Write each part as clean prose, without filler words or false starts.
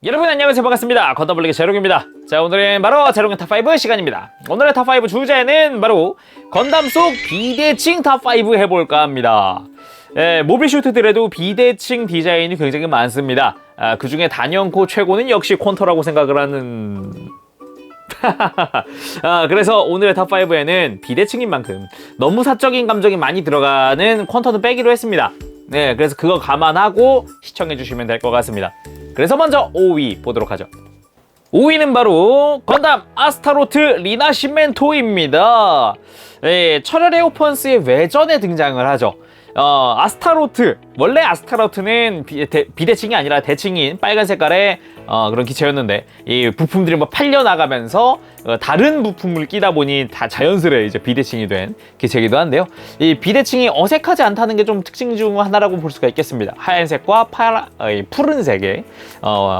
여러분 안녕하세요, 반갑습니다. 건담블랙의 제롱입니다. 자, 오늘은 바로 제롱의 탑5 시간입니다. 오늘의 탑5 주제는 바로 건담 속 비대칭 탑5 해볼까 합니다. 모빌 슈트들에도 비대칭 디자인이 굉장히 많습니다. 그 중에 단연코 최고는 역시 콘터라고 생각을 하는 그래서 오늘의 탑5에는 비대칭인 만큼 너무 사적인 감정이 많이 들어가는 콘터는 빼기로 했습니다. 네, 그래서 그거 감안하고 시청해주시면 될 것 같습니다. 그래서 먼저 5위 보도록 하죠. 5위는 바로 건담 아스타로트 리나시멘토입니다. 네, 철혈의 오펀스의 외전에 등장을 하죠. 아스타로트, 원래 아스타로트는 비대칭이 아니라 대칭인 빨간 색깔의 그런 기체였는데, 이 부품들이 뭐 팔려나가면서 다른 부품을 끼다 보니 다 자연스레 이제 비대칭이 된 기체이기도 한데요. 이 비대칭이 어색하지 않다는 게 좀 특징 중 하나라고 볼 수가 있겠습니다. 하얀색과 푸른색의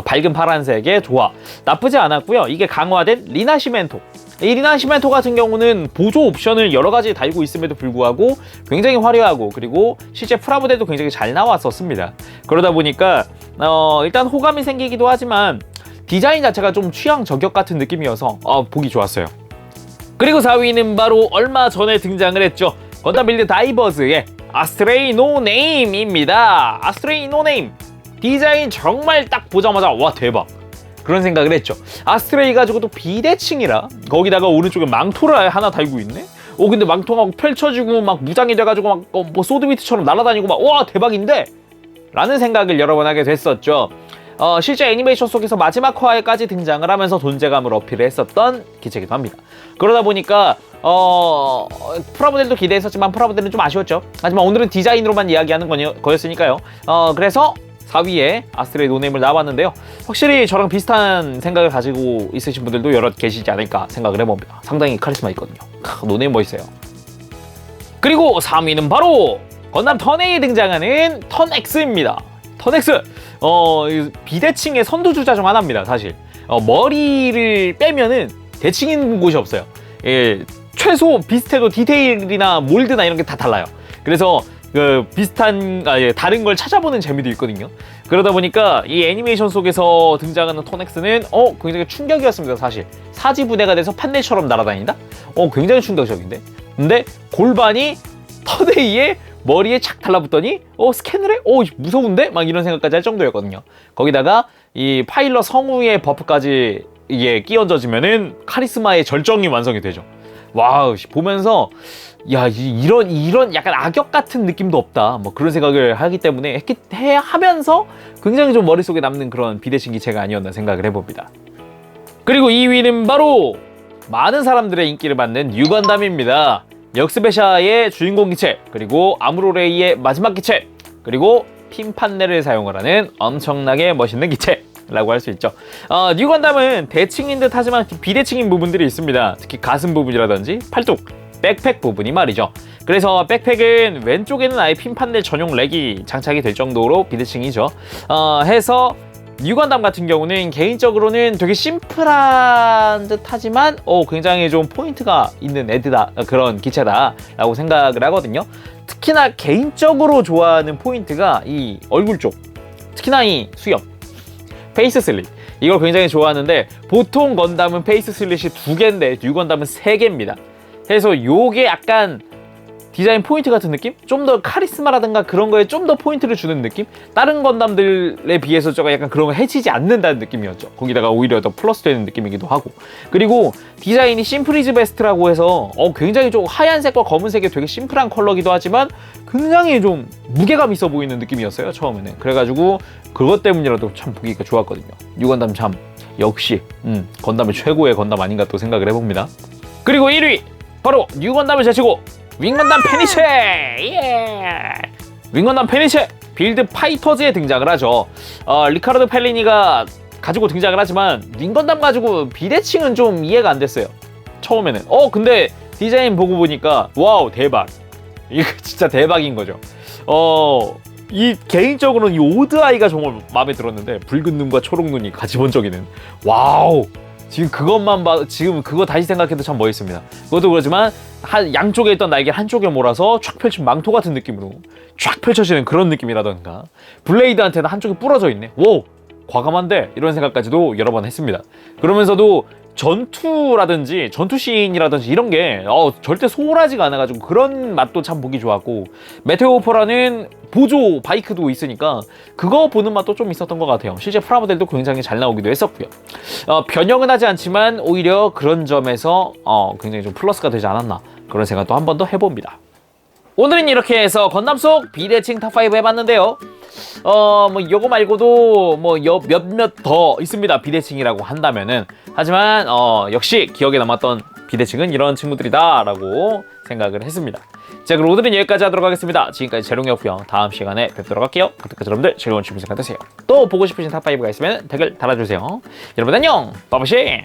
밝은 파란색의 조화, 나쁘지 않았고요. 이게 강화된 리나시멘토. 이 리나시멘토 같은 경우는 보조 옵션을 여러 가지 달고 있음에도 불구하고 굉장히 화려하고, 그리고 실제 프라모델도 굉장히 잘 나왔었습니다. 그러다 보니까 일단 호감이 생기기도 하지만 디자인 자체가 좀 취향 저격 같은 느낌이어서 보기 좋았어요. 그리고 4위는 바로 얼마 전에 등장을 했죠. 건담 빌드 다이버즈의 아스트레이 노네임입니다. 아스트레이 노네임 디자인 정말 딱 보자마자 와, 대박, 그런 생각을 했죠. 아스트레이 가지고도 비대칭이라 거기다가 오른쪽에 망토를 하나 달고 있네? 근데 망토가 펼쳐지고 막 무장이 돼가지고 막 뭐 소드비트처럼 날아다니고 막 와, 대박인데? 라는 생각을 여러 번 하게 됐었죠. 실제 애니메이션 속에서 마지막 화에까지 등장을 하면서 존재감을 어필을 했었던 기체이기도 합니다. 그러다 보니까 프라모델도 기대했었지만 프라모델은 좀 아쉬웠죠. 하지만 오늘은 디자인으로만 이야기하는 거였으니까요. 그래서 4위에 아스트레이 노네임을 나와봤는데요. 확실히 저랑 비슷한 생각을 가지고 있으신 분들도 여럿 계시지 않을까 생각을 해봅니다. 상당히 카리스마 있거든요. 노네임 멋있어요. 그리고 3위는 바로 건담 턴A에 등장하는 턴X입니다. 턴X! 비대칭의 선두주자 중 하나입니다, 사실. 머리를 빼면은 대칭인 곳이 없어요. 최소 비슷해도 디테일이나 몰드나 이런 게 다 달라요. 그래서 다른 걸 찾아보는 재미도 있거든요. 그러다 보니까 이 애니메이션 속에서 등장하는 턴X는 굉장히 충격이었습니다, 사실. 사지부대가 돼서 판넬처럼 날아다닌다? 굉장히 충격적인데? 근데 골반이 턴A의 머리에 착 달라붙더니 스캔을 해? 무서운데? 막 이런 생각까지 할 정도였거든요. 거기다가 이 파일럿 성우의 버프까지 이게 끼얹어지면은 카리스마의 절정이 완성이 되죠. 와우, 보면서 야, 이런 약간 악역 같은 느낌도 없다, 뭐 그런 생각을 하기 때문에 하면서 굉장히 좀 머릿속에 남는 그런 비대칭 기체가 아니었나 생각을 해봅니다. 그리고 2위는 바로 많은 사람들의 인기를 받는 뉴건담입니다. 역스베샤의 주인공 기체, 그리고 아무로레이의 마지막 기체, 그리고 핀 판넬을 사용을 하는 엄청나게 멋있는 기체라고 할 수 있죠. 뉴건담은 대칭인 듯 하지만 비대칭인 부분들이 있습니다. 특히 가슴 부분이라든지 팔뚝, 백팩 부분이 말이죠. 그래서 백팩은 왼쪽에는 아예 핀 판넬 전용 렉이 장착이 될 정도로 비대칭이죠. 해서 뉴건담 같은 경우는 개인적으로는 되게 심플한 듯 하지만 굉장히 좀 포인트가 있는 그런 기체다 라고 생각을 하거든요. 특히나 개인적으로 좋아하는 포인트가 이 얼굴 쪽, 특히나 이 수염, 페이스 슬릿, 이걸 굉장히 좋아하는데, 보통 건담은 페이스 슬릿이 2개인데 뉴건담은 3개입니다. 그래서 요게 약간 디자인 포인트 같은 느낌? 좀 더 카리스마라든가 그런 거에 좀 더 포인트를 주는 느낌? 다른 건담들에 비해서 조금 약간 그런 거 해치지 않는다는 느낌이었죠. 거기다가 오히려 더 플러스 되는 느낌이기도 하고. 그리고 디자인이 심플이즈 베스트라고 해서 굉장히 좀 하얀색과 검은색이 되게 심플한 컬러기도 하지만 굉장히 좀 무게감 있어 보이는 느낌이었어요, 처음에는. 그래가지고 그것 때문이라도 참 보기가 좋았거든요. 뉴건담 참 역시 건담의 최고의 건담 아닌가 또 생각을 해봅니다. 그리고 1위! 바로 뉴건담을 제치고 윙건담 페니체! 윙건담 페니체! 빌드 파이터즈에 등장을 하죠. 리카르도 펠리니가 가지고 등장을 하지만 윙건담 가지고 비대칭은 좀 이해가 안 됐어요, 처음에는. 근데 디자인 보고 보니까 와우, 대박! 이거 진짜 대박인 거죠. 개인적으로는 이 오드아이가 정말 마음에 들었는데, 붉은 눈과 초록 눈이 같이 번쩍이는, 와우! 지금 그것만 지금 그거 다시 생각해도 참 멋있습니다. 그것도 그렇지만 양쪽에 있던 날개 한쪽에 몰아서 쫙 펼친 망토 같은 느낌으로 쫙 펼쳐지는 그런 느낌이라던가, 블레이드한테는 한쪽에 부러져 있네. 오, 과감한데 이런 생각까지도 여러 번 했습니다. 그러면서도 전투라든지 전투 씬이라든지 이런 게 절대 소홀하지가 않아가지고 그런 맛도 참 보기 좋았고, 메테오퍼라는 보조 바이크도 있으니까 그거 보는 맛도 좀 있었던 것 같아요. 실제 프라모델도 굉장히 잘 나오기도 했었고요. 변형은 하지 않지만 오히려 그런 점에서 굉장히 좀 플러스가 되지 않았나, 그런 생각도 한 번 더 해봅니다. 오늘은 이렇게 해서 건담 속 비대칭 탑5 해봤는데요. 뭐 요거 말고도 뭐 몇몇 더 있습니다, 비대칭이라고 한다면은. 하지만 역시 기억에 남았던 비대칭은 이런 친구들이다 라고 생각을 했습니다. 자, 그럼 오늘은 여기까지 하도록 하겠습니다. 지금까지 재롱이었고요. 다음 시간에 뵙도록 할게요. 그때까지 여러분들 즐거운 취미 생활 되세요. 또 보고 싶으신 탑5가 있으면 댓글 달아주세요. 여러분 안녕, 빠바시.